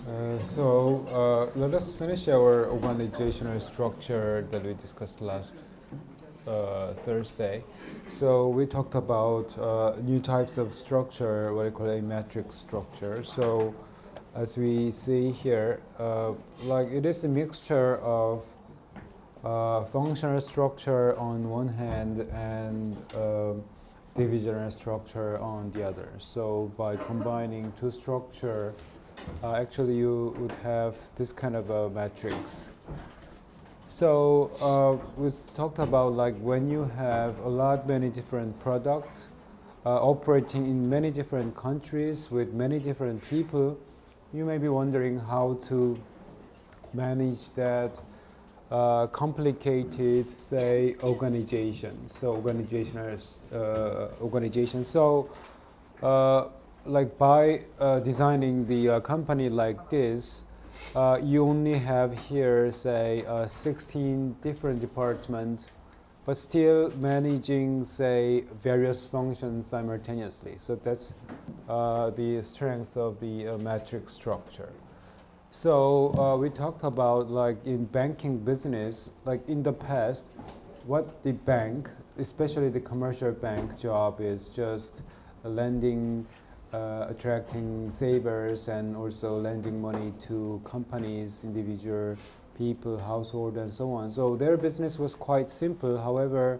Let us finish our organizational structure that we discussed last Thursday. So we talked about new types of structure, what I call a matrix structure. So as we see here, like it is a mixture of functional structure on one hand and divisional structure on the other. So by combining two structure, actually you would have this kind of a matrix. So we talked about like when you have many different products operating in many different countries with many different people, you may be wondering how to manage that complicated, say, organization. So organization. So like by designing the company like this, you only have here, say, 16 different departments, but still managing, say, various functions simultaneously. So that's the strength of the matrix structure. So we talked about like in banking business, like in the past, what the bank, especially the commercial bank job is just lending, attracting savers and also lending money to companies, individual people, household and so on. So their business was quite simple. However,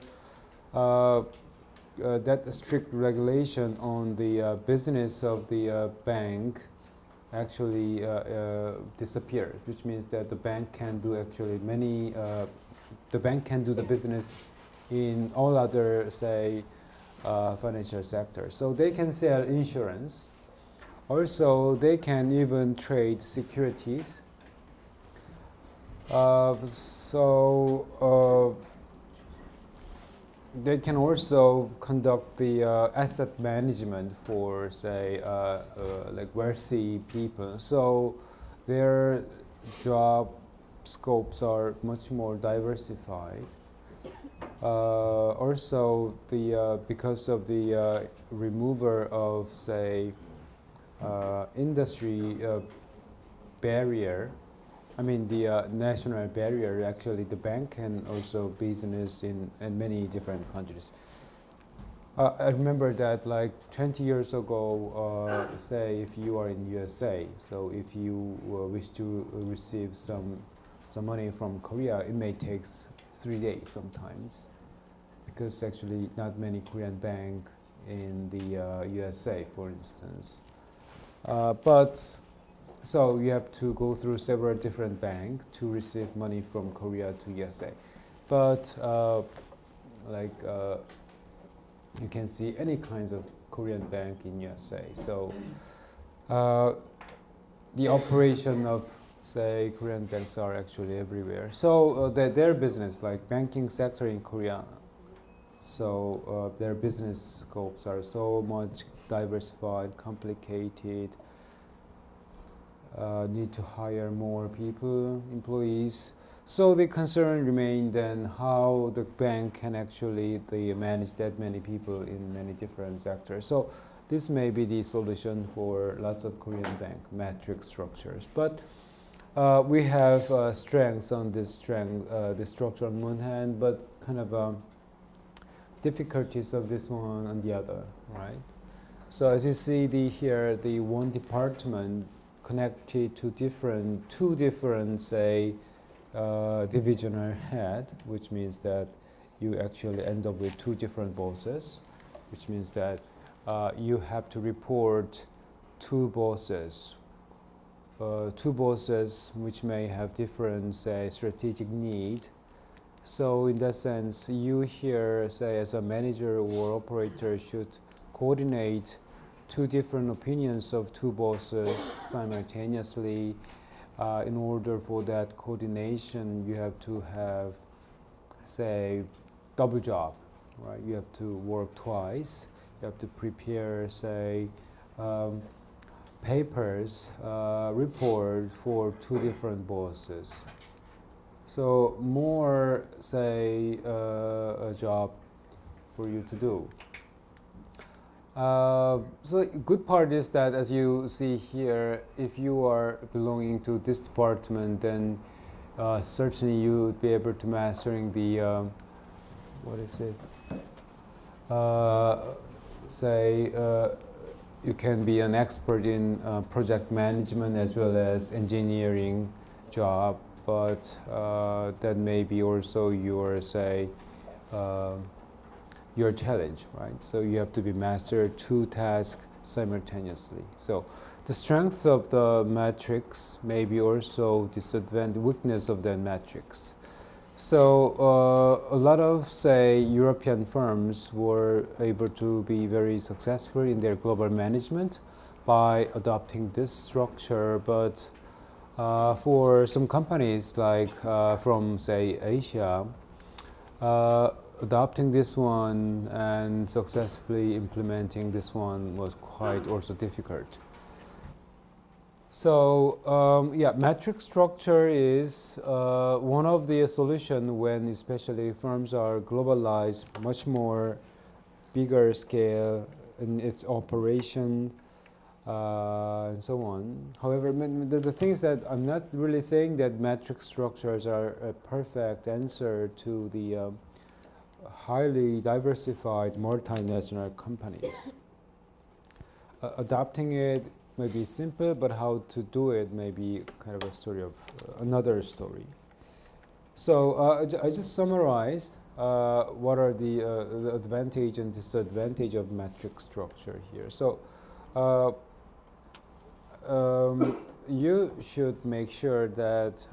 that strict regulation on the business of the bank actually disappeared, which means that the bank can do actually the bank can do the business in all other, say, financial sectors. So they can sell insurance. Also, they can even trade securities. They can also conduct the asset management for, say, like wealthy people. So their job scopes are much more diversified. Also, because of the removal of, say, industry barrier, I mean the national barrier, actually the bank can also business in many different countries. I remember that like 20 years ago, say if you are in USA, so if you wish to receive some money from Korea, it may take 3 days sometimes, because actually not many Korean bank in the USA, for instance. So you have to go through several different banks to receive money from Korea to USA. But you can see any kinds of Korean bank in USA. So the operation of, say, Korean banks are actually everywhere. So their business, like banking sector in Korea, so their business scopes are so much diversified, complicated, need to hire more people, employees. So the concern remained then how the bank can actually manage that many people in many different sectors. So this may be the solution for lots of Korean bank matrix structures. But we have strengths on this structure on one hand, but kind of difficulties of this one on the other, right? So as you see here, the one department connected to two different, say, divisional head, which means that you actually end up with two different bosses, which means that you have to report two bosses which may have different, say, strategic need. So in that sense, you here, say, as a manager or operator should coordinate two different opinions of two bosses simultaneously. In order for that coordination, you have to have, say, double job, right? You have to work twice. You have to prepare, say, papers, report for two different bosses. So more, say, a job for you to do. So good part is that, as you see here, if you are belonging to this department, then certainly you would be able to mastering the what is it? Say you can be an expert in project management as well as engineering job, but that may be also your say your challenge, right? So you have to be master two tasks simultaneously. So the strength of the matrix may be also weakness of that matrix. So a lot of, say, European firms were able to be very successful in their global management by adopting this structure, but for some companies like from, say, Asia, adopting this one and successfully implementing this one was quite also difficult. So yeah, matrix structure is one of the solution when especially firms are globalized, much more bigger scale in its operation and so on. However, the thing is that I'm not really saying that matrix structures are a perfect answer to the highly diversified multinational companies. Adopting it may be simple, but how to do it may be kind of a story of another story. So I just summarized what are the advantage and disadvantage of matrix structure here. So you should make sure that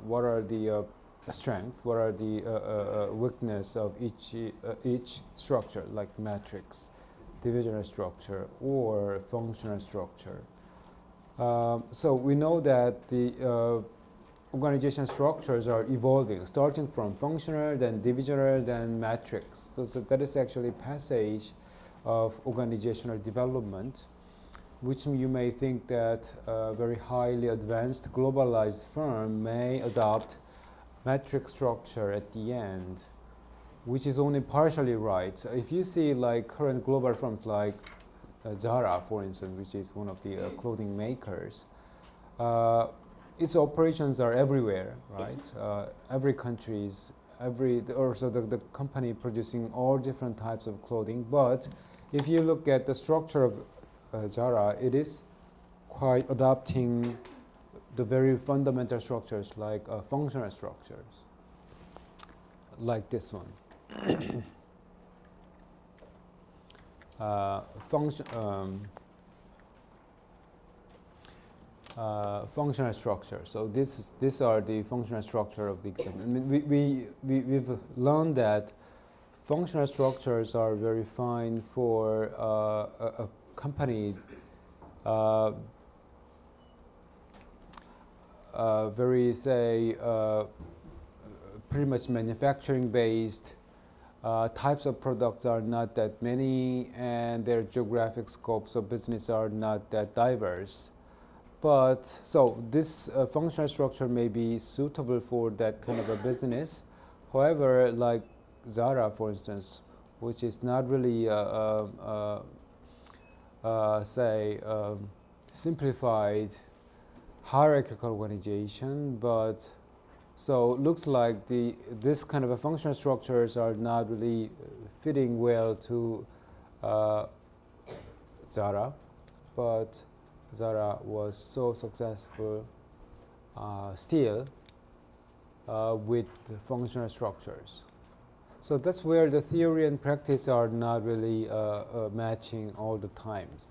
what are the strength, what are the weakness of each structure, like matrix, divisional structure, or functional structure. So we know that the organization structures are evolving, starting from functional, then divisional, then matrix. So that is actually passage of organizational development, which you may think that a very highly advanced globalized firm may adopt matrix structure at the end, which is only partially right. So if you see like current global firms like Zara, for instance, which is one of the clothing makers, its operations are everywhere, right? Every country's, the company producing all different types of clothing. But if you look at the structure of Zara, it is quite adopting the very fundamental structures like functional structures, like this one. Functional structure. So these are the functional structure of the example. I mean, we've learned that functional structures are very fine for a company very, say, pretty much manufacturing based. Types of products are not that many, and their geographic scopes of business are not that diverse. But so this functional structure may be suitable for that kind of a business. However, like Zara, for instance, which is not really say simplified hierarchical organization, but so looks like this kind of a functional structures are not really fitting well to Zara, but Zara was so successful still with the functional structures. So that's where the theory and practice are not really matching all the times.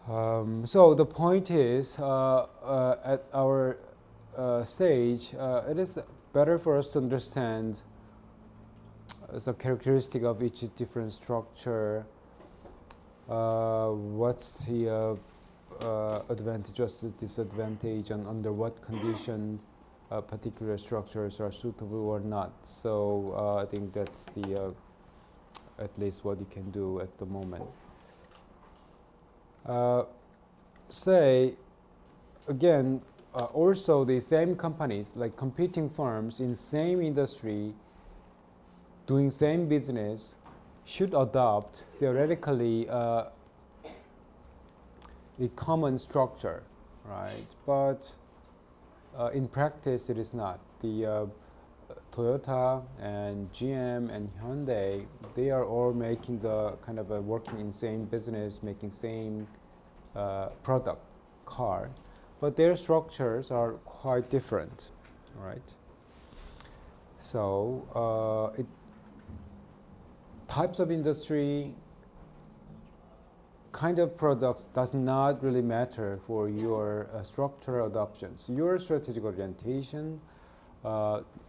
So the point is, at our stage, it is better for us to understand the characteristic of each different structure. What's the advantage, what's the disadvantage, and under what condition particular structures are suitable or not. So I think that's the at least what you can do at the moment. Say again, also the same companies, like competing firms in same industry, doing same business, should adopt theoretically a common structure, right? But in practice, it is not. The Toyota and GM and Hyundai, they are all making the kind of working in same business, making same product, car, but their structures are quite different, right? So types of industry, kind of products does not really matter for your structural adoptions. Your strategic orientation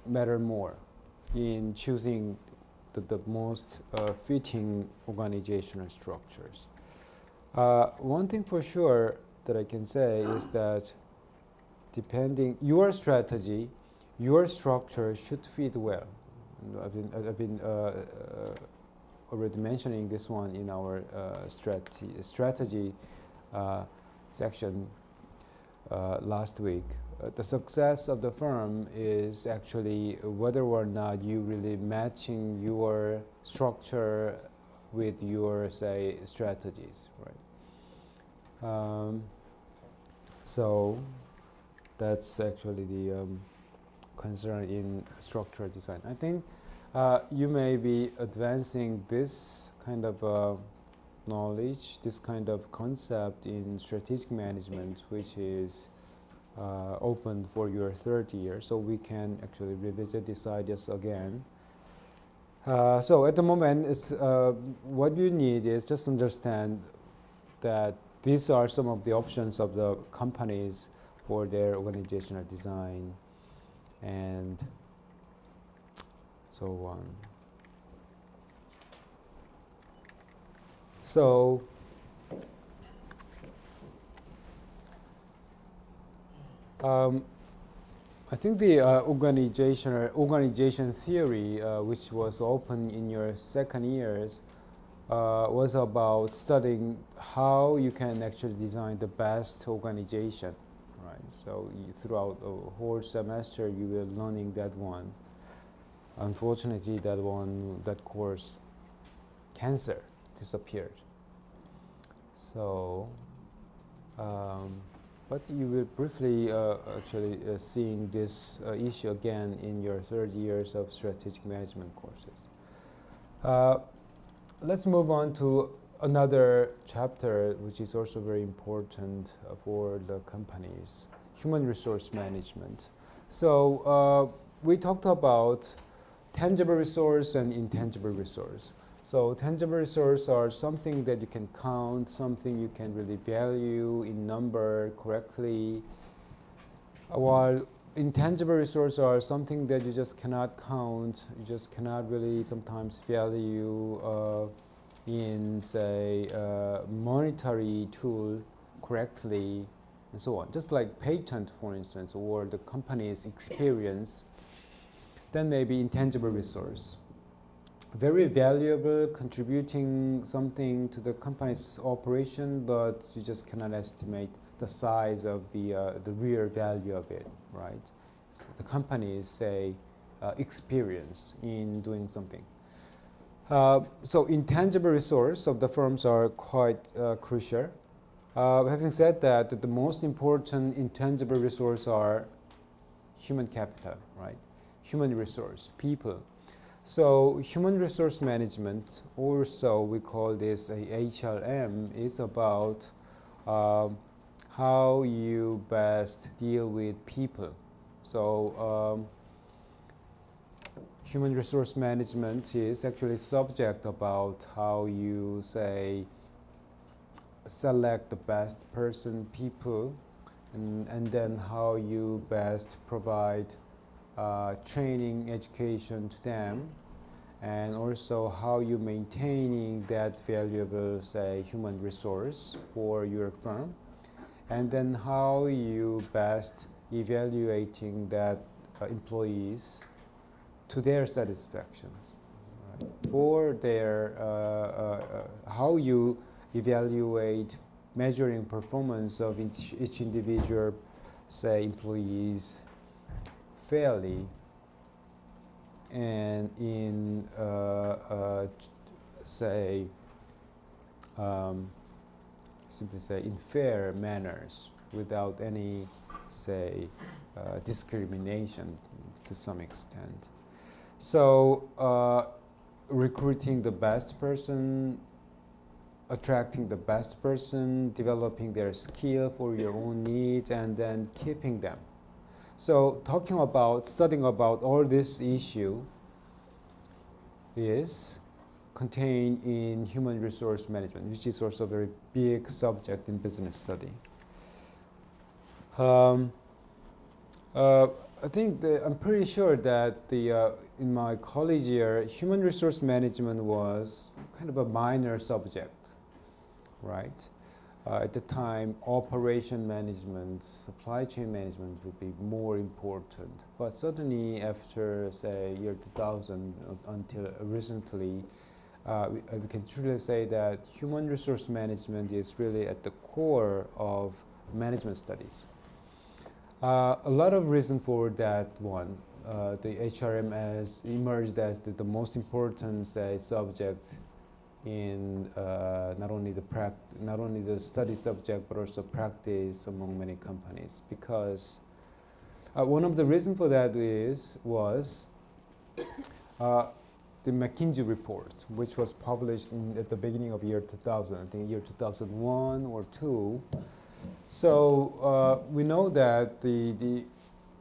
matter more in choosing the most fitting organizational structures. One thing for sure that I can say is that depending your strategy, your structure should fit well. I've been already mentioning this one in our strategy section last week. The success of the firm is actually whether or not you really matching your structure with your, say, strategies, right? So that's actually the concern in structural design. I think you may be advancing this kind of knowledge, this kind of concept in strategic management, which is open for your third year, so we can actually revisit these ideas again. So at the moment, it's what you need is just understand that these are some of the options of the companies for their organizational design and so on. So I think the organization theory, which was open in your second years, was about studying how you can actually design the best organization, right? So throughout the whole semester, you will learning that one. Unfortunately, that course disappeared. So, but you will briefly actually seeing this issue again in your third years of strategic management courses. Let's move on to another chapter, which is also very important for the companies, human resource management. So we talked about tangible resource and intangible resource. So tangible resource are something that you can count, something you can really value in number correctly, while intangible resource are something that you just cannot count, you just cannot really sometimes value in, say, monetary tool correctly, and so on. Just like patent, for instance, or the company's experience, then maybe intangible resource. Very valuable, contributing something to the company's operation, but you just cannot estimate the size of the real value of it, right? So the company's, say, experience in doing something. So intangible resource of the firms are quite crucial. Having said that, the most important intangible resource are human capital, right? Human resource, people. So human resource management, also we call this a HRM, is about how you best deal with people. So human resource management is actually subject about how you, say, select the best people, and then how you best provide training, education to them, and also how you maintaining that valuable, say, human resource for your firm, and then how you best evaluating that employees to their satisfactions, right? For their how you evaluate measuring performance of each individual, say, employees fairly, and in say, simply say, in fair manners, without any, say, discrimination to some extent. So recruiting the best person, attracting the best person, developing their skill for your own needs, and then keeping them. So studying about all this issue is contained in human resource management, which is also a very big subject in business study. I think I'm pretty sure that in my college year, human resource management was kind of a minor subject, right? At the time, operation management, supply chain management would be more important. But suddenly, after say year 2000 until recently, we can truly say that human resource management is really at the core of management studies. A lot of reason for that one. The HRM has emerged as the most important, say, subject in not only the study subject but also practice among many companies. Because one of the reasons for that was the McKinsey report, which was published at the beginning of year 2000, I think year 2001 or 2. So we know that the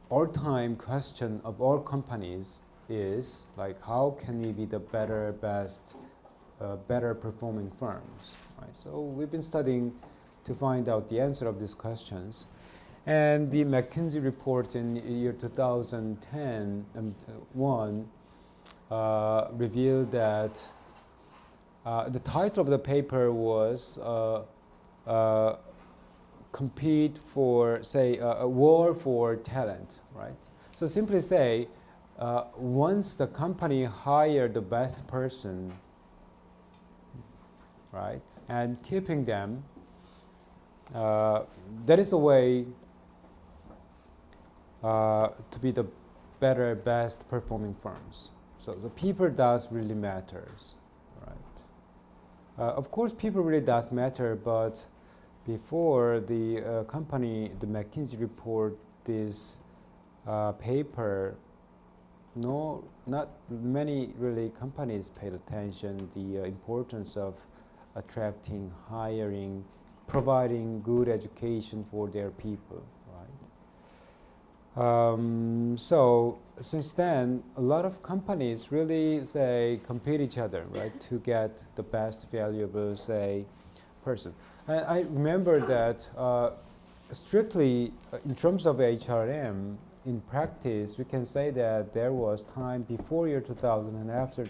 all-time question of all companies is like, how can we be the better performing firms, right? So we've been studying to find out the answer of these questions. And the McKinsey report in year 2010 revealed that the title of the paper was compete for, say, a war for talent, right? So simply say, once the company hired the best person, right, and keeping them, that is the way to be the better, best performing firms. So the people does really matters, right? Of course, people really does matter, but before the company, the McKinsey report, this paper, not many really companies paid attention the importance of attracting, hiring, providing good education for their people, right? So since then, a lot of companies really say compete each other, right, to get the best valuable, say, person. And I remember that strictly in terms of HRM, in practice, we can say that there was time before year 2000 and after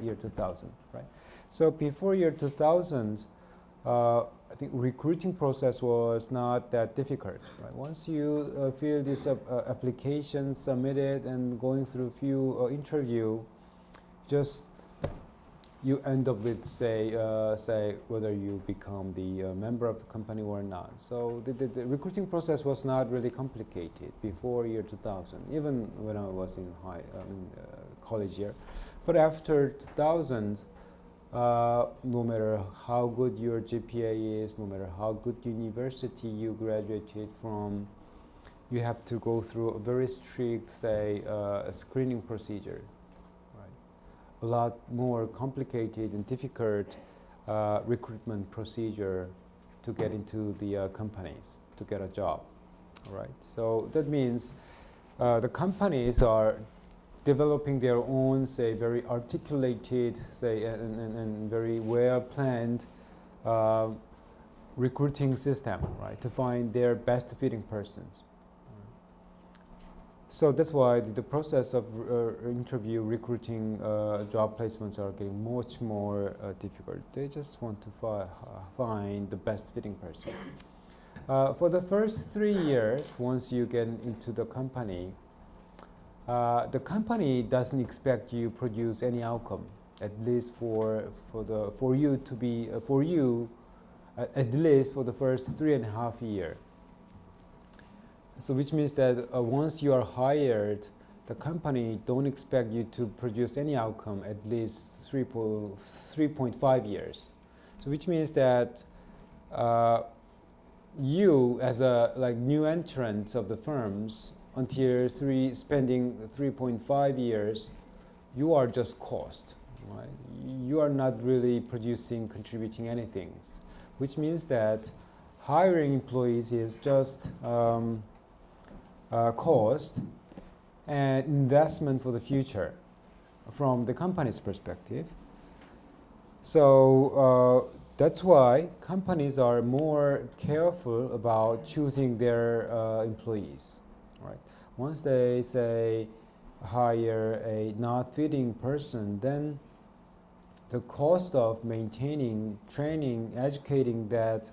year 2000, right? So before year 2000, I think recruiting process was not that difficult, right? Once you fill this application, submitted, and going through a few interview, just you end up with, say whether you become the member of the company or not. So the recruiting process was not really complicated before year 2000, even when I was in college year. But after 2000, no matter how good your GPA is, no matter how good university you graduated from, you have to go through a very strict, say, screening procedure. A lot more complicated and difficult recruitment procedure to get into the companies, to get a job, right? So that means the companies are developing their own, say, very articulated, say, and very well-planned recruiting system, right, to find their best fitting persons. So that's why the process of interview, recruiting, job placements are getting much more difficult. They just want to find the best fitting person. For the first 3 years, once you get into the company doesn't expect you produce any outcome, at least for you at least for the first 3.5 years. So which means that once you are hired, the company don't expect you to produce any outcome at least 3.5 years. So which means that you as a new entrant of the firms until spending 3.5 years, you are just cost, right? You are not really producing, contributing anything, which means that hiring employees is just cost and investment for the future from the company's perspective. So that's why companies are more careful about choosing their employees, right? Once they say hire a not fitting person, then the cost of maintaining, training, educating that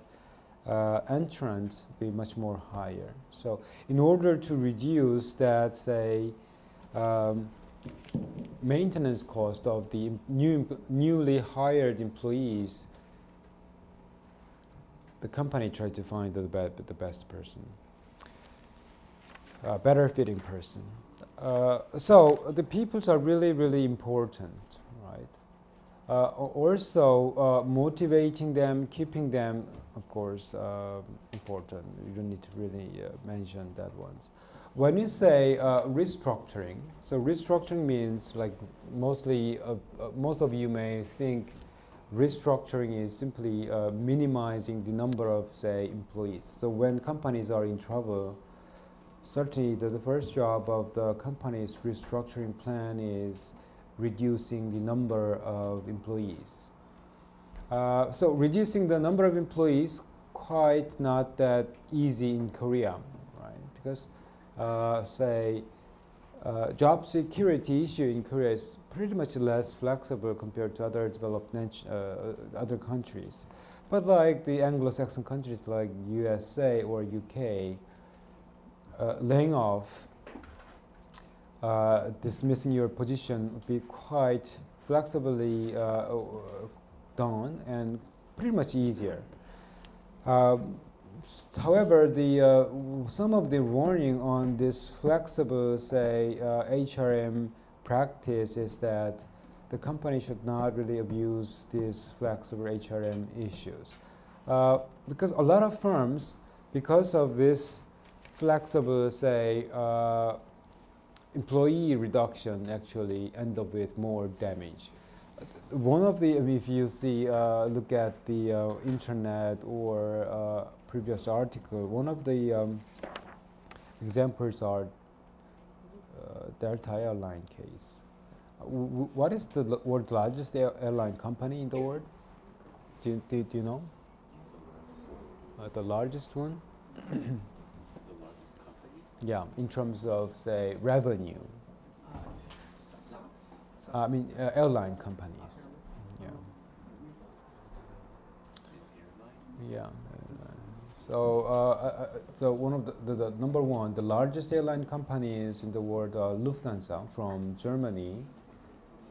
entrant will be much more higher. So in order to reduce that, say, maintenance cost of the newly hired employees, the company tried to find the best person, better fitting person. So the peoples are really, really important, right? Also, motivating them, keeping them, of course, important. You don't need to really mention that ones. When you say restructuring, so restructuring means most of you may think restructuring is simply minimizing the number of, say, employees. So when companies are in trouble, certainly the first job of the company's restructuring plan is reducing the number of employees. So reducing the number of employees quite not that easy in Korea, right? Because say job security issue in Korea is pretty much less flexible compared to other developed other countries. But like the Anglo-Saxon countries like USA or UK, laying off, dismissing your position would be quite flexibly done and pretty much easier. However, some of the warning on this flexible, say, HRM practice is that the company should not really abuse these flexible HRM issues. Because a lot of firms, because of this flexible, say, employee reduction, actually end up with more damage. One of the, if you see, look at the internet or previous article, one of the examples are Delta airline case. What is the world's largest airline company in the world? Do you know? The largest one? The largest company? Yeah, in terms of, say, revenue. I mean, airline companies. Yeah. Yeah. So one of the number one, the largest airline companies in the world are Lufthansa from Germany.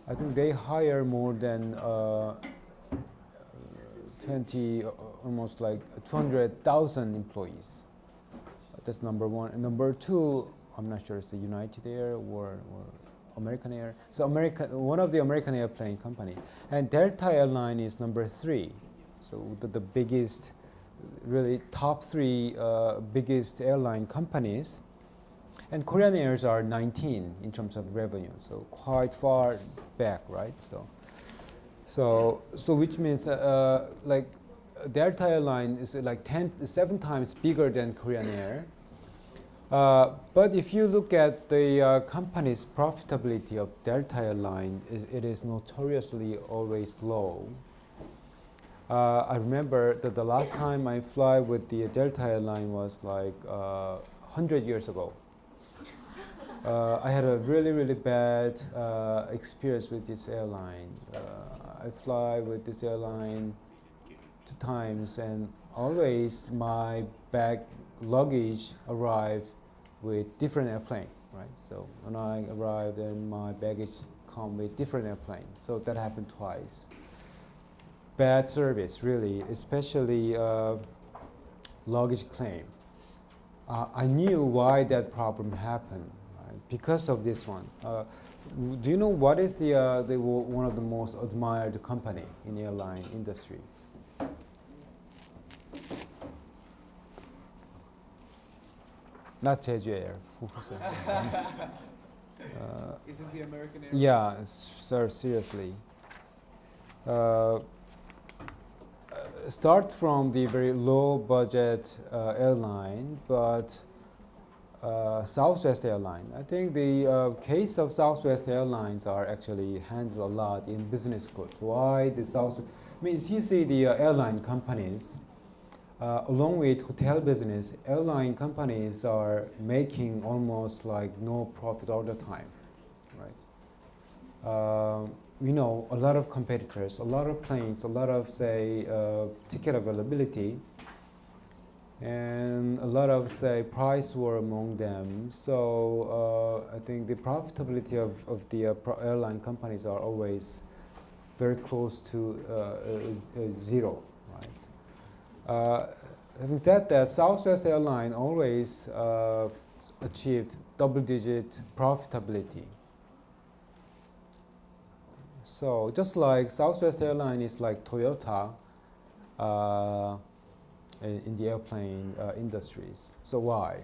I think they hire more than 20, almost like 200,000 employees. That's number one. And number two, I'm not sure it's the United Air or American Air. So one of the American airplane company. And Delta Airline is number three. So the biggest, really top three biggest airline companies. And Korean Airs are 19 in terms of revenue. So quite far back, right? So which means like Delta Airline is like 7 times bigger than Korean Air. But if you look at the company's profitability of Delta Airline, it is notoriously always low. I remember that the last time I fly with the Delta Airline was like 100 years ago. I had a really, really bad experience with this airline. I fly with this airline 2 times, and always my luggage arrived with different airplane, right? So when I arrived, then my baggage come with different airplane. So that happened twice. Bad service, really, especially luggage claim. I knew why that problem happened, right? because of this one. Do you know what is one of the most admired company in airline industry? Not Jeju Air. Is it the American Airlines? Yeah, sir, seriously. Start from the very low budget airline, but Southwest Airline. I think the case of Southwest Airlines are actually handled a lot in business schools. Why the South? I mean, if you see the airline companies, along with hotel business, airline companies are making almost like no profit all the time, right? We know a lot of competitors, a lot of planes, a lot of say ticket availability, and a lot of say price war among them. So I think the profitability of the airline companies are always very close to zero, right? Having said that, Southwest Airline always achieved double-digit profitability. So just like Southwest Airline is like Toyota in the airplane industries. So why?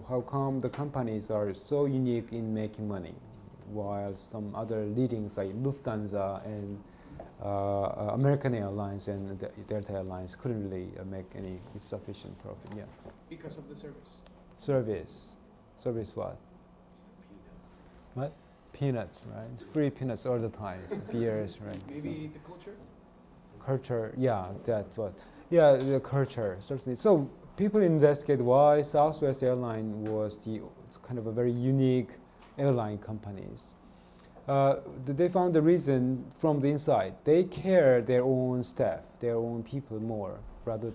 How come the companies are so unique in making money, while some other leadings like Lufthansa and American Airlines and Delta Airlines couldn't really make any sufficient profit? Yeah. Because of the service. Service what? Peanuts. What? Peanuts, right? Free peanuts all the time. Beers, right? Maybe the culture? Culture, yeah, that what. Yeah, the culture, certainly. So people investigate why Southwest Airline was the kind of a very unique airline companies. They found the reason from the inside. They care their own staff, their own people more, rather.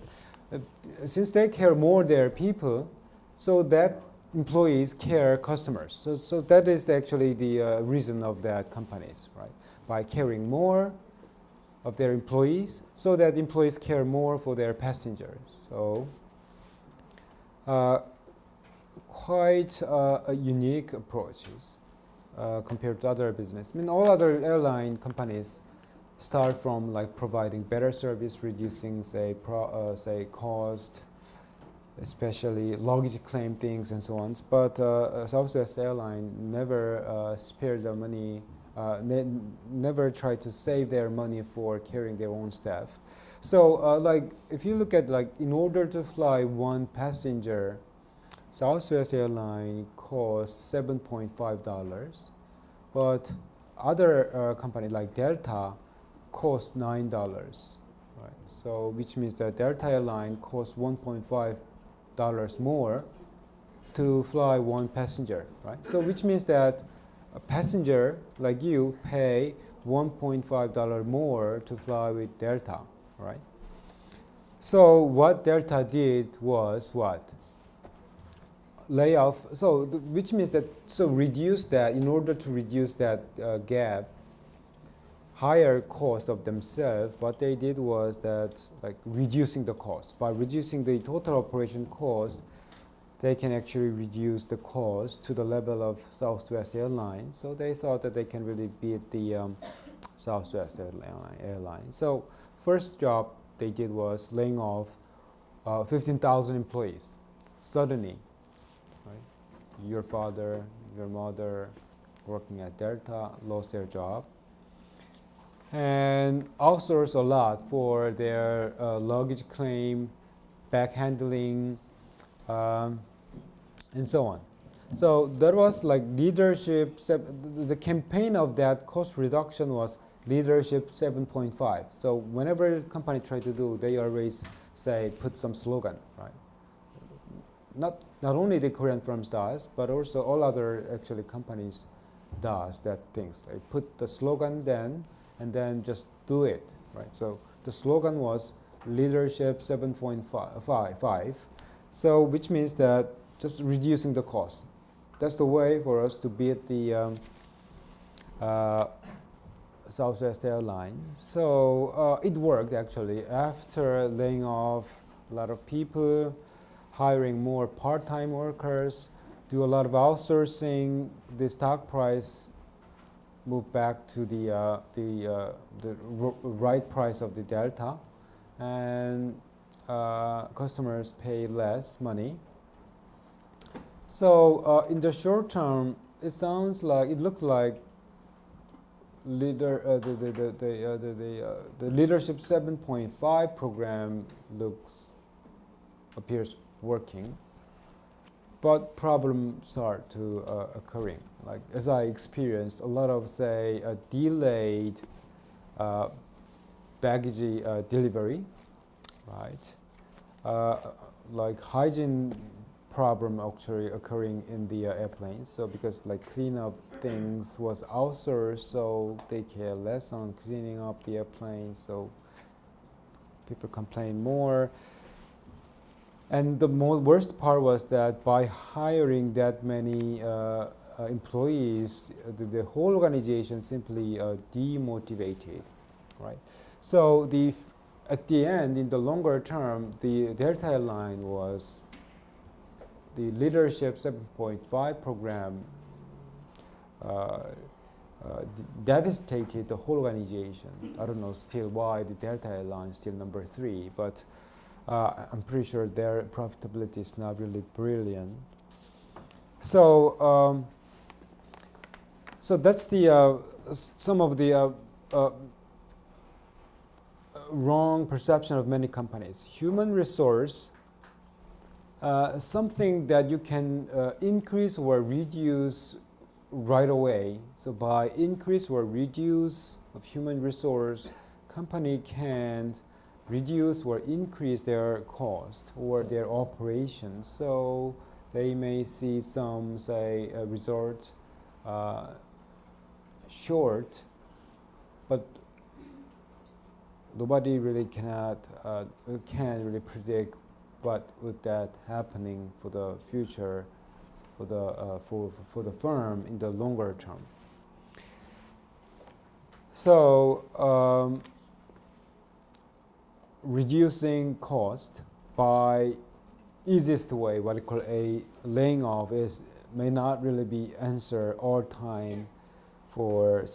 Since they care more their people, so that employees care customers. So that is actually the reason of that companies, right? By caring more of their employees, so that employees care more for their passengers. So quite a unique approaches compared to other business. I mean, all other airline companies start from like providing better service, reducing say cost, especially luggage claim things and so on. But Southwest Airline never spared the money, never tried to save their money for carrying their own staff. So like if you look at like in order to fly one passenger, Southwest Airline costs $7.5, but other company like Delta costs $9, right? So which means that Delta Airline costs $1.5 more to fly one passenger, right? So which means that a passenger like you pay $1.5 more to fly with Delta, right? So what Delta did was what? Layoff. So which means that reduce that in order to reduce that gap, higher cost of themselves. What they did was that like reducing the cost. By reducing the total operation cost, they can actually reduce the cost to the level of Southwest Airlines. So they thought that they can really beat the Southwest Airline. So first job they did was laying off 15,000 employees suddenly. Right? Your father, your mother, working at Delta, lost their job, and outsource a lot for their luggage claim, bag handling, and so on. So there was like leadership. The campaign of that cost reduction was leadership 7.5. So whenever the company tried to do, they always say put some slogan, right? Not only the Korean firms does, but also all other actually companies does that things. They put the slogan then, and then just do it, right? So the slogan was leadership 7.5. So which means that just reducing the cost. That's the way for us to beat the Southwest Airlines. So it worked actually. After laying off a lot of people, hiring more part-time workers, do a lot of outsourcing, the stock price move back to the right price of the delta, and customers pay less money. So in the short term, it looks like the leadership 7.5 program appears working, but problems start to occurring. Like as I experienced, a lot of delayed baggage delivery, right? Like hygiene problem actually occurring in the airplanes. So because like cleanup things was outsourced, so they care less on cleaning up the airplane. So people complain more. And the worst part was that by hiring that many employees, the whole organization simply demotivated, right? So at the end, in the longer term, the Delta Airline was the leadership 7.5 program devastated the whole organization. I don't know still why the Delta Airline is still number 3, but I'm pretty sure their profitability is not really brilliant. So, so that's the some of the wrong perception of many companies. Human resource, something that you can increase or reduce right away. So by increase or reduce of human resource, company can reduce or increase their cost or their operations. So they may see some, result short, but nobody really can really predict what would that happening for the future, for the firm in the longer term. So reducing cost by easiest way, what I call a laying off, may not really be answer all time for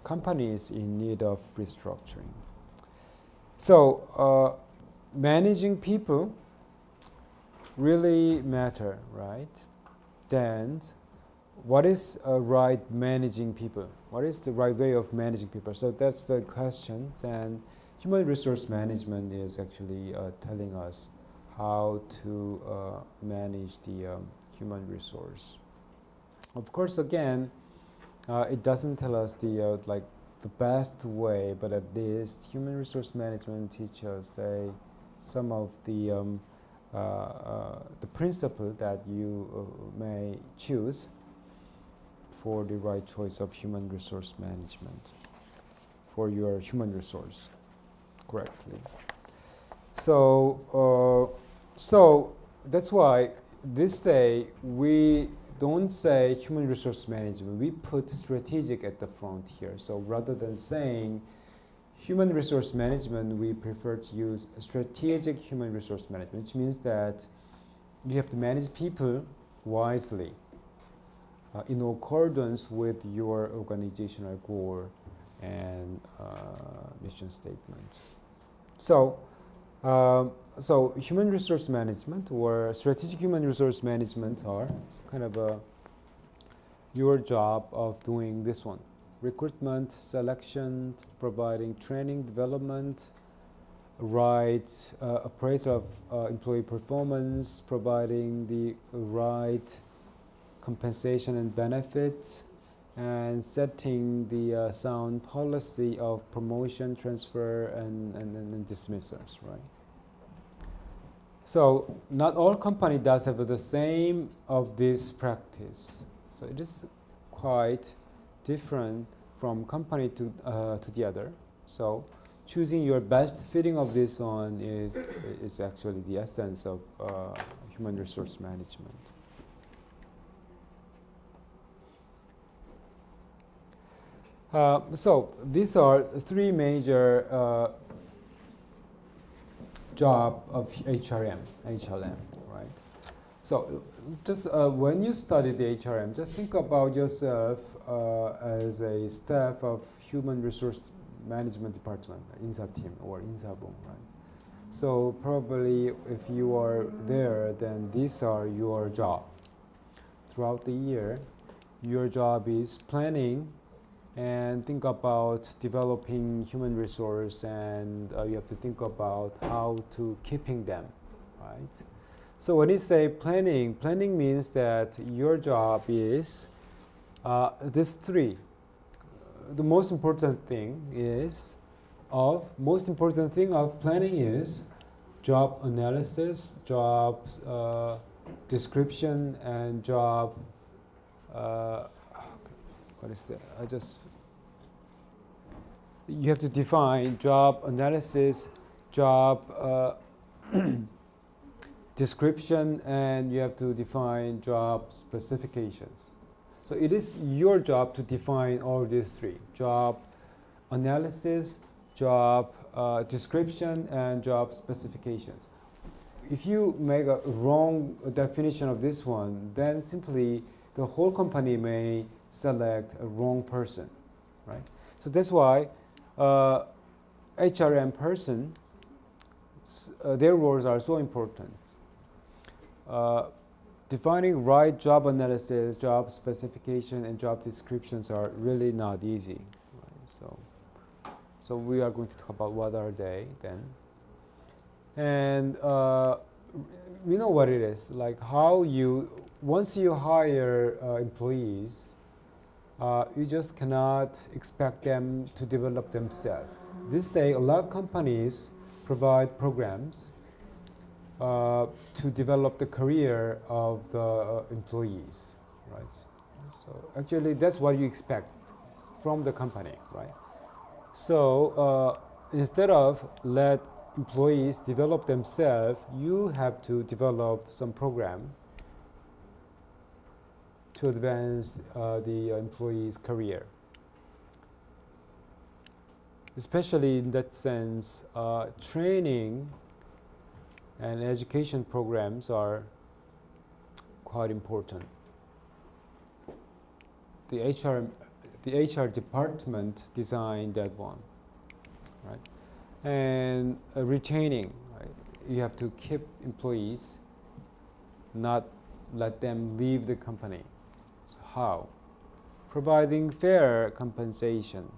companies in need of restructuring. So managing people really matter, right? Then what is right managing people? What is the right way of managing people? So that's the question. And human resource management is actually telling us how to manage the human resource. Of course, again, it doesn't tell us the best way, but at least human resource management teaches some of the principle that you may choose for the right choice of human resource management for your human resource correctly. So so that's why this day we don't say human resource management, we put strategic at the front here. So rather than saying human resource management, we prefer to use strategic human resource management, which means that you have to manage people wisely in accordance with your organizational goal and mission statement. So, so human resource management or strategic human resource management are kind of your job of doing this one: recruitment, selection, providing training, development, right appraisal of employee performance, providing the right compensation and benefits, and setting the sound policy of promotion, transfer, and dismissals, right? So not all company does have the same of this practice. So it is quite different from company to the other. So choosing your best fitting of this one is actually the essence of human resource management. So these are three major job of HRM, right? So just when you study the HRM, just think about yourself as a staff of Human Resource Management Department, INSA team or INSABong, right? So probably if you are there, then these are your job. Throughout the year, your job is planning and think about developing human resource, and you have to think about how to keeping them, right? So when you say planning, planning means that your job is this three. The most important thing of planning is job analysis, job description, and job. What is it? You have to define job analysis, job description, and you have to define job specifications. So it is your job to define all these three: job analysis, job description, and job specifications. If you make a wrong definition of this one, then simply the whole company may select a wrong person, right? So that's why HRM person, their roles are so important. Defining right job analysis, job specification, and job descriptions are really not easy. Right? So we are going to talk about what are they then. And we know what it is, like how once you hire employees, you just cannot expect them to develop themselves. This day, a lot of companies provide programs to develop the career of the employees, right? So actually, that's what you expect from the company, right? So instead of let employees develop themselves, you have to develop some program to advance the employee's career. Especially in that sense, training and education programs are quite important. The HR department designed that one, right? And retaining, right? You have to keep employees, not let them leave the company. So how? Providing fair compensation,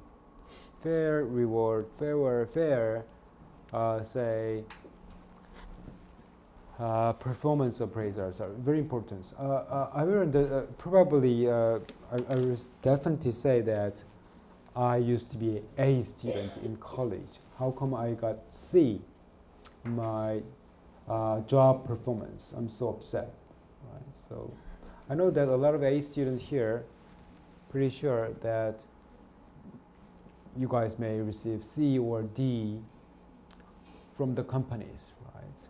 fair reward, performance appraisals are very important. I will probably I will definitely say that I used to be an A student in college. How come I got C in my job performance? I'm so upset. Right? So I know that a lot of A students here, pretty sure that you guys may receive C or D from the companies, right?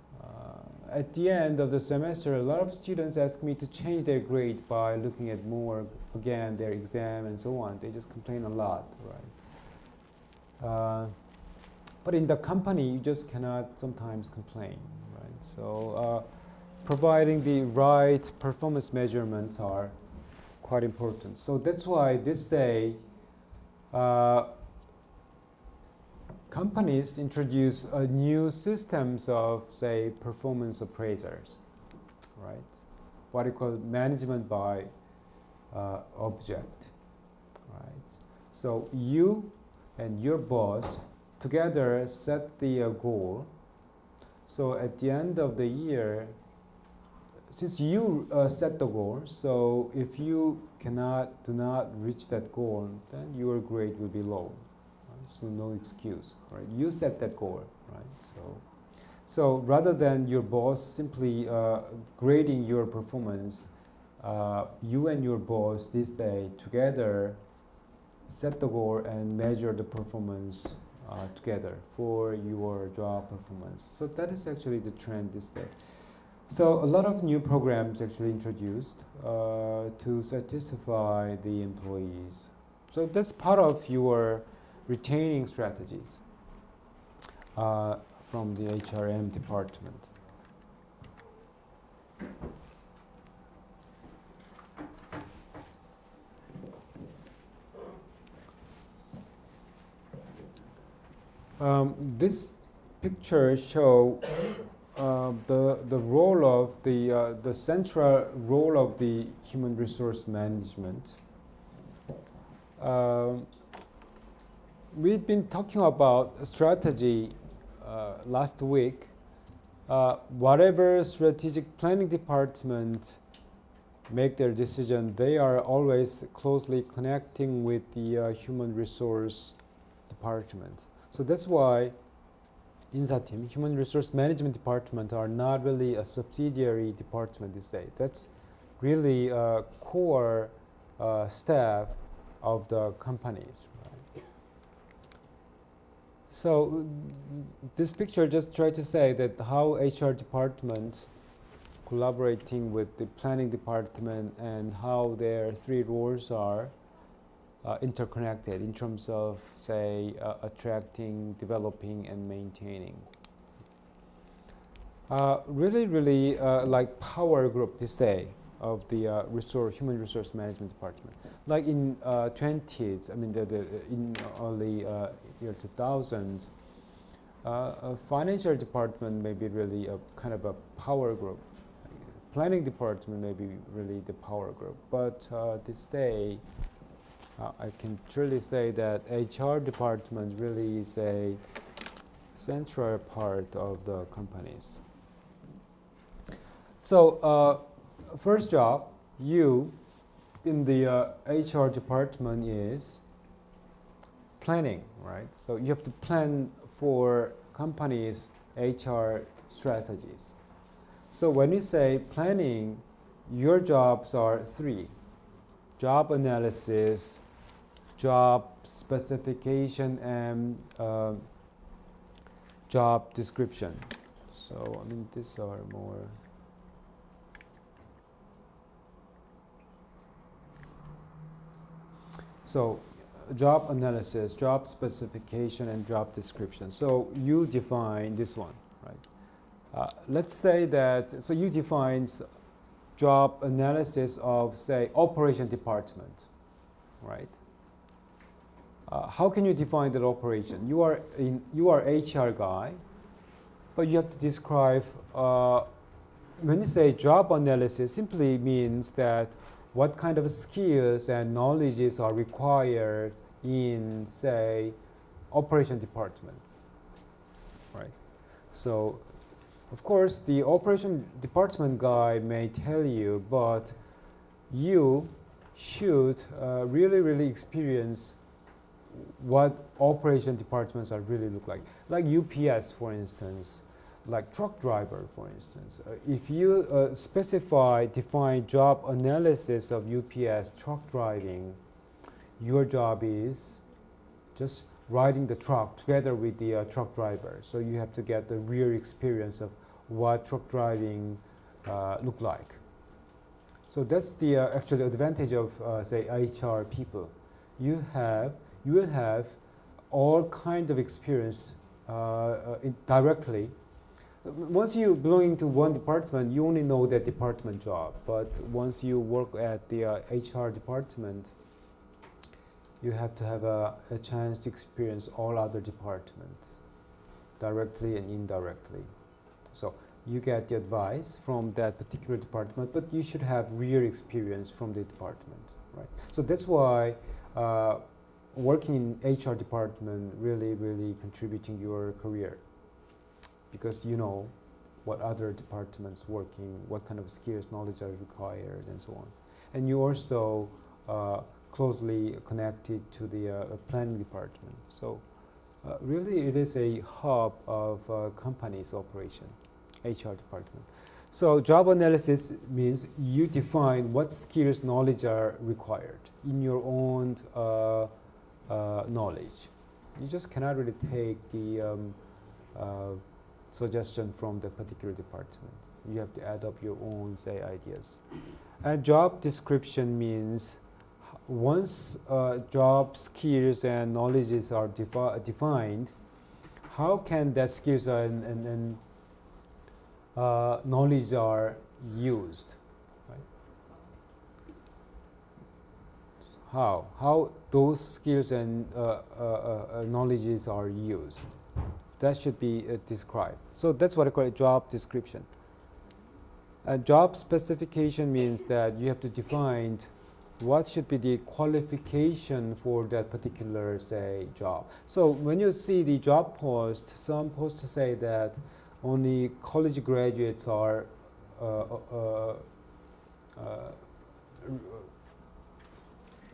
At the end of the semester, a lot of students ask me to change their grade by looking at more, again, their exam and so on. They just complain a lot, right? But in the company, you just cannot sometimes complain, right? So providing the right performance measurements are quite important. So that's why this day, companies introduce new systems of, say, performance appraisers, right? What you call management by object, right? So you and your boss together set the goal. So at the end of the year, since you set the goal, so if you do not reach that goal, then your grade will be low. So no excuse, right? You set that goal, right? So rather than your boss simply grading your performance, you and your boss this day together set the goal and measure the performance together for your job performance. So that is actually the trend this day. So a lot of new programs actually introduced to satisfy the employees. So that's part of your retaining strategies from the HRM department. This picture show the role of the central role of the human resource management. We've been talking about strategy last week. Whatever strategic planning department make their decision, they are always closely connecting with the human resource department. So that's why 인사팀, human resource management department are not really a subsidiary department these days. That's really a core staff of the companies. Right? So this picture just try to say that how HR department collaborating with the planning department and how their three roles are interconnected in terms of, say, attracting, developing, and maintaining. Really, like power group this day of the human resource management department. Like in 20s, I mean, in early year 2000s, financial department may be really a kind of a power group. Planning department may be really the power group, but this day, I can truly say that HR department really is a central part of the companies. So first job, you in the HR department is planning, right? So you have to plan for companies' HR strategies. So when you say planning, your jobs are three: job analysis, job specification, and job description. So I mean, these are more. So job analysis, job specification, and job description. So you define this one, right? Let's say that, so you define job analysis of, say, operation department, right? How can you define that operation? You are HR guy, but you have to describe, when you say job analysis, simply means that what kind of skills and knowledges are required in, say, operation department, right? So, of course, the operation department guy may tell you, but you should really experience what operation departments are really look like. Like UPS, for instance, like truck driver, for instance. If you define job analysis of UPS truck driving, your job is just riding the truck together with the truck driver. So you have to get the real experience of what truck driving look like. So that's the actually advantage of say HR people. You will have all kinds of experience directly. Once you belong to one department, you only know that department job. But once you work at the HR department, you have to have a chance to experience all other departments, directly and indirectly. So you get the advice from that particular department, but you should have real experience from the department, right? So that's why working in HR department really contributing your career, because you know what other departments working, what kind of skills, knowledge are required, and so on. And you also closely connected to the planning department. So really it is a hub of company's operation, HR department. So job analysis means you define what skills, knowledge are required in your own knowledge. You just cannot really take the suggestion from the particular department. You have to add up your own, say, ideas. And job description means once job skills and knowledges are defined, how can that skills and knowledge are used? Right? How those skills and knowledges are used? that should be described. So that's what I call a job description. A job specification means that you have to define what should be the qualification for that particular, say, job. So when you see the job post, some posts say that only college graduates are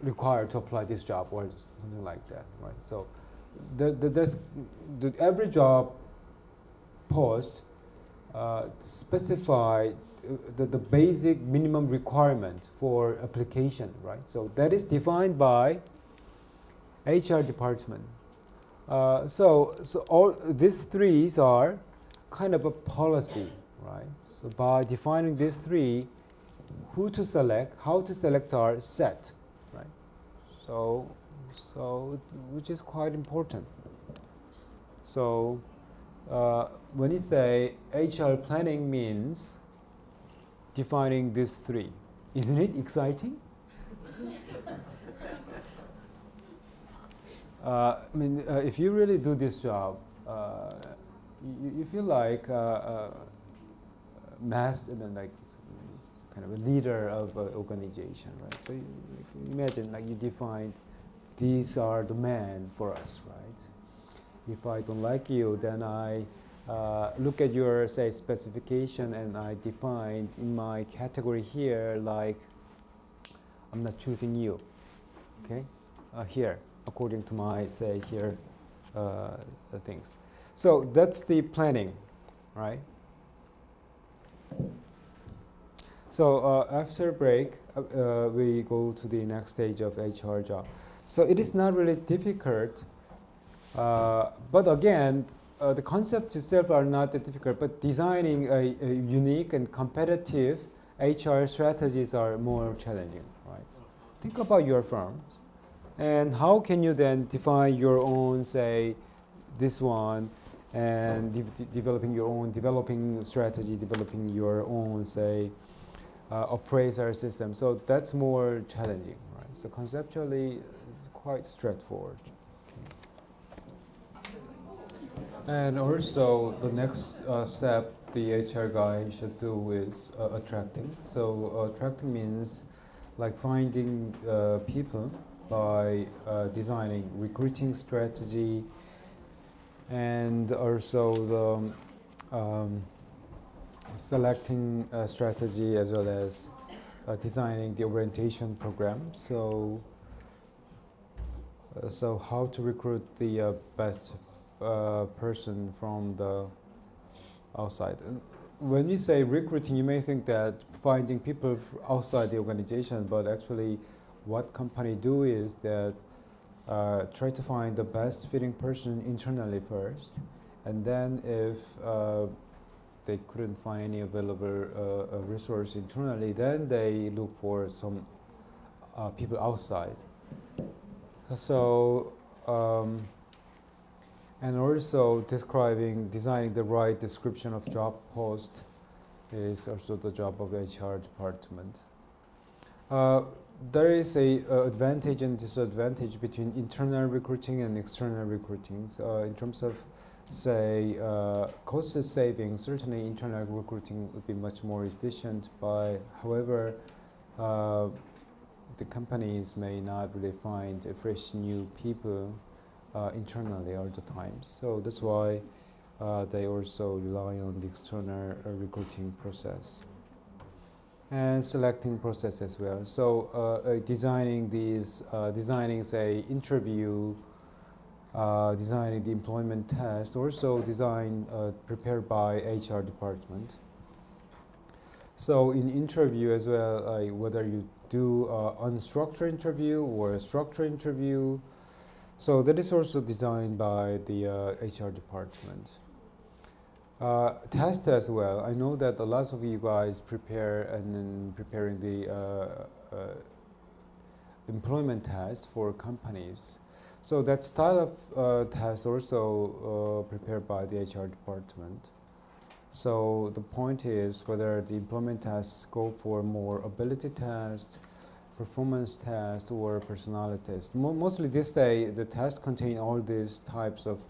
required to apply this job or something like that, right? So there's every job post specify the basic minimum requirement for application, right? So that is defined by HR department. So all these three are kind of a policy, right? So by defining these three, who to select, how to select are set, right? So which is quite important. So when you say HR planning means defining these three, isn't it exciting? I mean, if you really do this job, you feel like like kind of a leader of an organization, right? So you imagine, like, you define these are the men for us, right? If I don't like you, then I look at your, say, specification, and I define in my category here, like, I'm not choosing you, okay? Here, according to my, say, here things. So that's the planning, right? So after break, we go to the next stage of HR job. So it is not really difficult, but again, the concepts itself are not that difficult, but designing a unique and competitive HR strategies are more challenging, right? Think about your firms, and how can you then define your own, say, this one, and developing your own developing strategy, developing your own, say, appraiser system. So that's more challenging, right? So conceptually, it's quite straightforward. And also, the next step the HR guy should do is attracting. So attracting means like finding people by designing recruiting strategy, and also the selecting strategy, as well as designing the orientation program. So how to recruit the best person from the outside. And when we say recruiting, you may think that finding people outside the organization, but actually what company do is that try to find the best fitting person internally first, and then if they couldn't find any available resource internally, then they look for some people outside. So and also designing the right description of job post is also the job of HR department. There is a advantage and disadvantage between internal recruiting and external recruiting. So in terms of, say, cost saving, certainly internal recruiting would be much more efficient. However, the companies may not really find fresh new people internally all the time. So that's why they also rely on the external recruiting process and selecting process as well. So designing say interview, designing the employment test, also prepared by HR department. So in interview as well, whether you do unstructured interview or a structured interview, so that is also designed by the HR department. Test as well. I know that a lot of you guys prepare and then preparing the employment test for companies. So that style of test also prepared by the HR department. So the point is whether the employment tests go for more ability test, performance test, or personality test. Mostly this day, the tests contain all these types of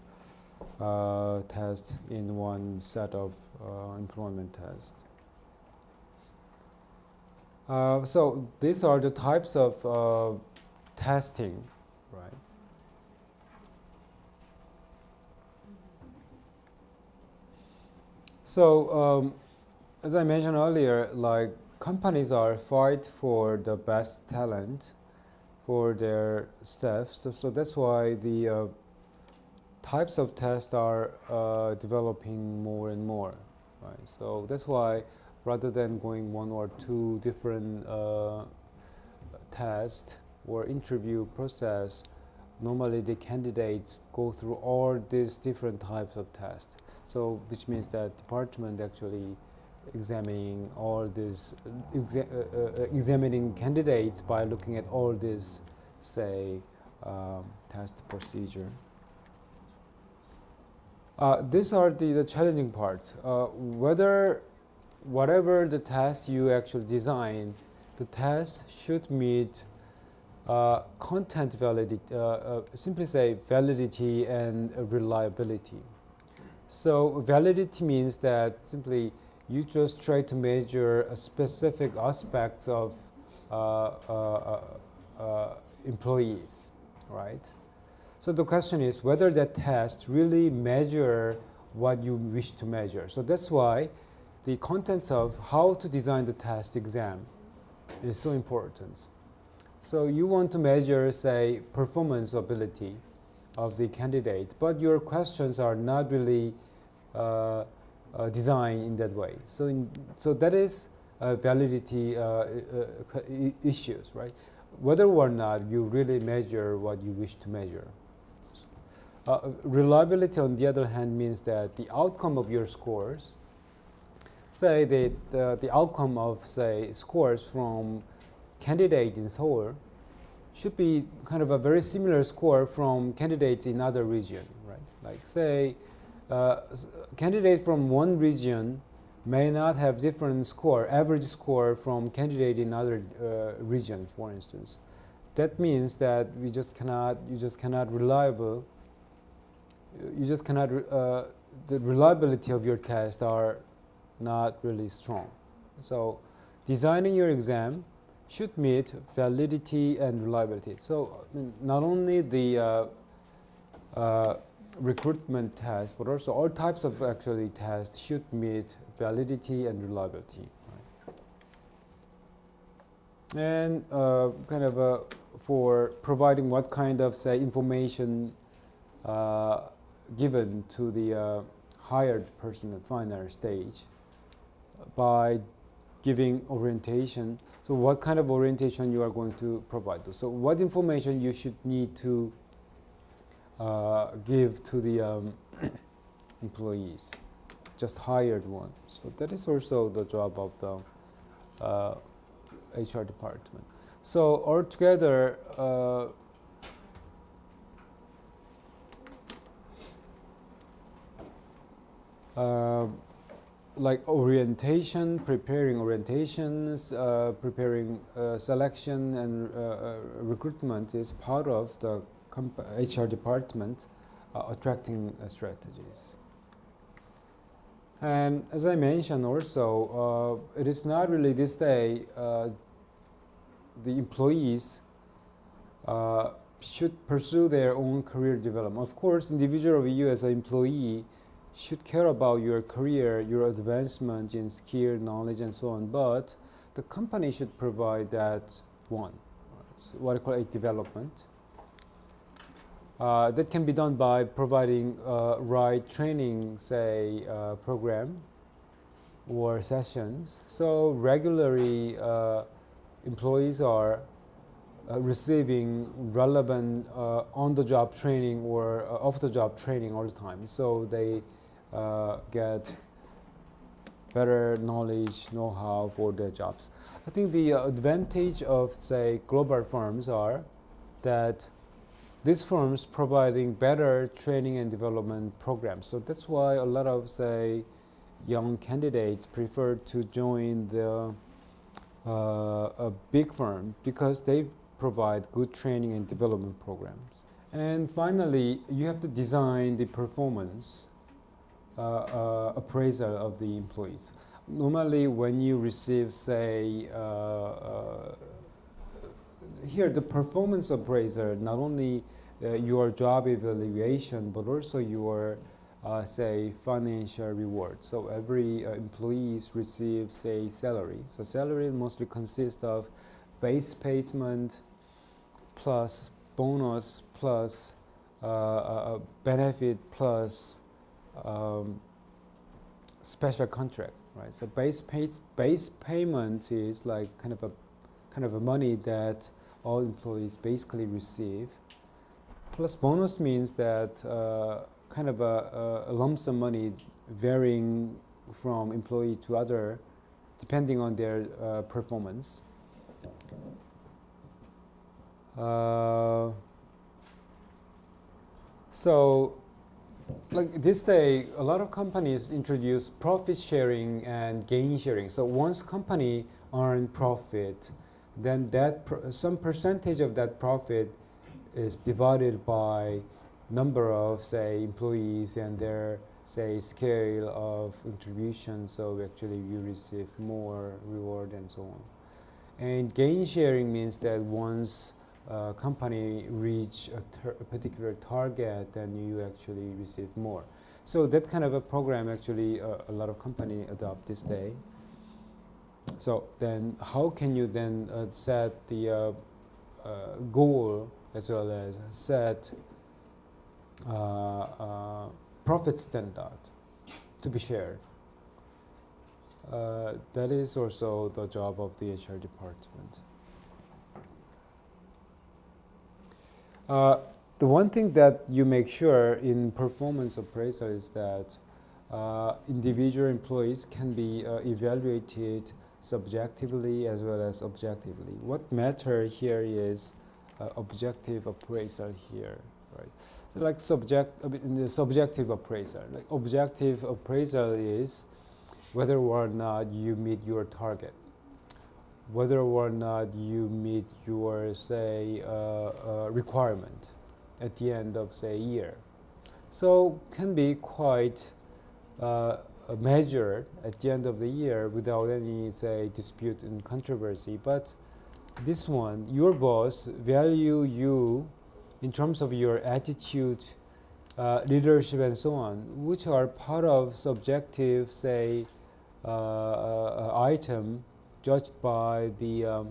test in one set of employment test. So these are the types of testing, right? So as I mentioned earlier, like companies are fight for the best talent for their staff. So that's why the types of tests are developing more and more, right? So that's why rather than going one or two different tests or interview process, normally the candidates go through all these different types of tests. So which means that department actually examining all these examining candidates by looking at all this, say, test procedure. These are the challenging parts. Whatever the test you actually design, the test should meet content validity, simply say validity and reliability. So validity means that simply you just try to measure a specific aspects of employees, right? So the question is whether that test really measure what you wish to measure. So that's why the contents of how to design the test exam is so important. So you want to measure, say, performance ability of the candidate, but your questions are not really designed in that way. So that is validity issues, right? Whether or not you really measure what you wish to measure. Reliability, on the other hand, means that the outcome of your scores, say the outcome of, say, scores from candidate in Seoul should be kind of a very similar score from candidates in other region, right? Like say, candidate from one region may not have different score, average score from candidate in other region, for instance. That means that you just cannot the reliability of your test are not really strong. So designing your exam should meet validity and reliability. So not only the recruitment test, but also all types of actually tests should meet validity and reliability. Right? And kind of for providing what kind of, say, information given to the hired person at final stage by giving orientation. So what kind of orientation you are going to provide? So what information you should need to give to the employees, just hired one. So that is also the job of the HR department. So altogether, like orientation, preparing orientations, preparing selection and recruitment is part of the HR department attracting strategies. And as I mentioned also, it is not really this day the employees should pursue their own career development. Of course, individual of you as an employee should care about your career, your advancement in skill, knowledge, and so on. But the company should provide that one. It's what I call a development. That can be done by providing right training, say, program or sessions. So regularly, employees are receiving relevant on-the-job training or off-the-job training all the time. So they get better knowledge, know-how for their jobs. I think the advantage of, say, global firms are that these firms providing better training and development programs. So that's why a lot of, say, young candidates prefer to join the a big firm because they provide good training and development programs. And finally, you have to design the performance appraisal of the employees. Normally, when you receive, say, here the performance appraiser, not only your job evaluation, but also your, say, financial reward. So every employees receives say salary. So salary mostly consists of base payment plus bonus plus benefit plus special contract, right? So base payment is like kind of a money that all employees basically receive. Plus bonus means that kind of a lump sum money varying from employee to other, depending on their performance. So, like this day, a lot of companies introduce profit sharing and gain sharing. So once company earn profit, then that some percentage of that profit is divided by number of, say, employees and their, say, scale of contribution. So actually you receive more reward and so on. And gain sharing means that once company reach a particular target, then you actually receive more. So that kind of a program actually a lot of company adopt this day. So then how can you then set the goal as well as set profit standard to be shared? That is also the job of the HR department. The one thing that you make sure in performance appraisal is that individual employees can be evaluated subjectively as well as objectively. What matter here is objective appraisal here, right? So like in the subjective appraisal, like objective appraisal is whether or not you meet your target, whether or not you meet your, say, requirement at the end of, say, year. So can be quite measured at the end of the year without any, say, dispute and controversy. But this one, your boss value you in terms of your attitude, leadership, and so on, which are part of subjective, say, item judged by the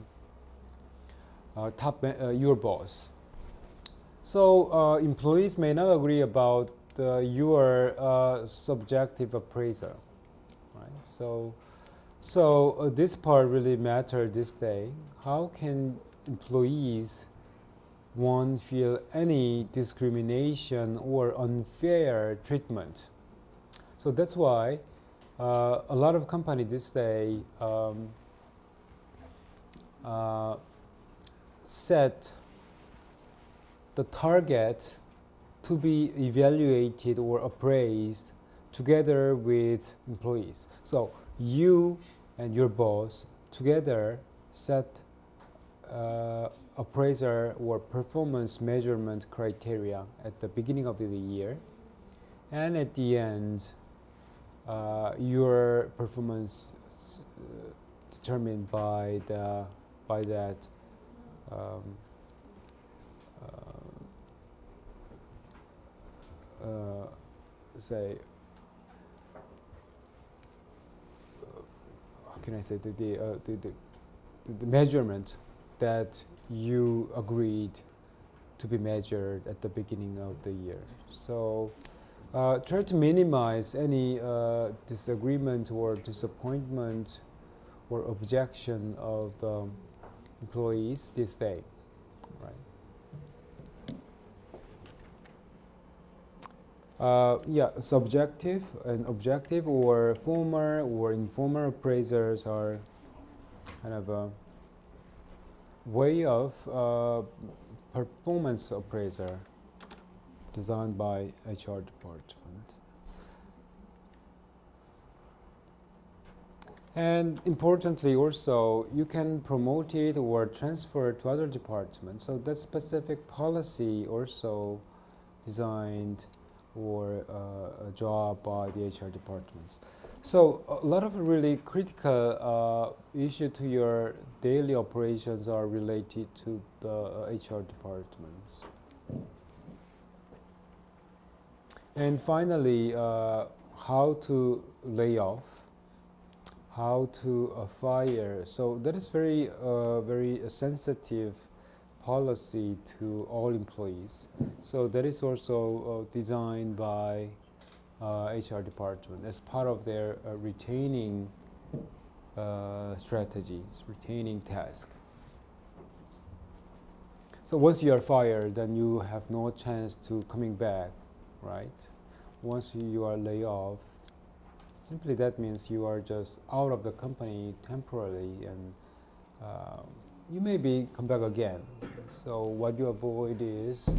your boss. So employees may not agree about your subjective appraisal, right? So this part really matters this day. How can employees won't feel any discrimination or unfair treatment? So that's why a lot of companies this day set the target to be evaluated or appraised together with employees. So you and your boss together set appraiser or performance measurement criteria at the beginning of the year, and at the end your performance determined by that say how can I say the measurement that you agreed to be measured at the beginning of the year. So try to minimize any disagreement or disappointment or objection of the employees this day, right? Yeah, subjective and objective or formal or informal appraisers are kind of a way of performance appraiser designed by HR department. And importantly also, you can promote it or transfer it to other departments. So that specific policy also designed or a job by the HR departments. So a lot of really critical issue to your daily operations are related to the HR departments. And finally, how to lay off, how to fire. So that is very sensitive policy to all employees. So that is also designed by HR department as part of their retaining strategies, retaining task. So once you are fired, then you have no chance to coming back, right? Once you are laid off, simply that means you are just out of the company temporarily, and you maybe come back again. So what you avoid is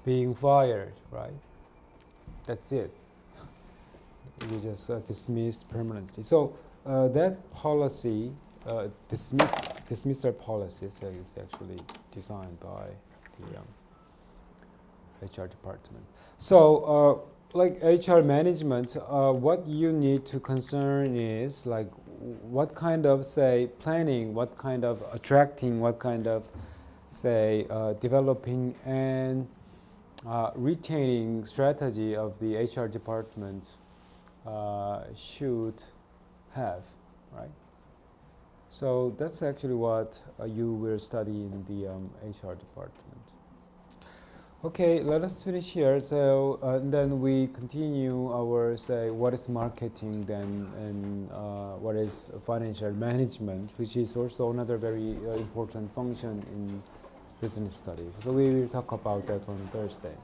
being fired, right? That's it. You just dismissed permanently. So that policy, dismissal policy, is actually designed by the HR department. So like HR management, what you need to concern is like what kind of, say, planning, what kind of attracting, what kind of, say, developing and retaining strategy of the HR department should have, right? So that's actually what you will study in the HR department. Okay, let us finish here. So then we continue our, say, what is marketing then, and what is financial management, which is also another very important function in business study. So we will talk about that on Thursday.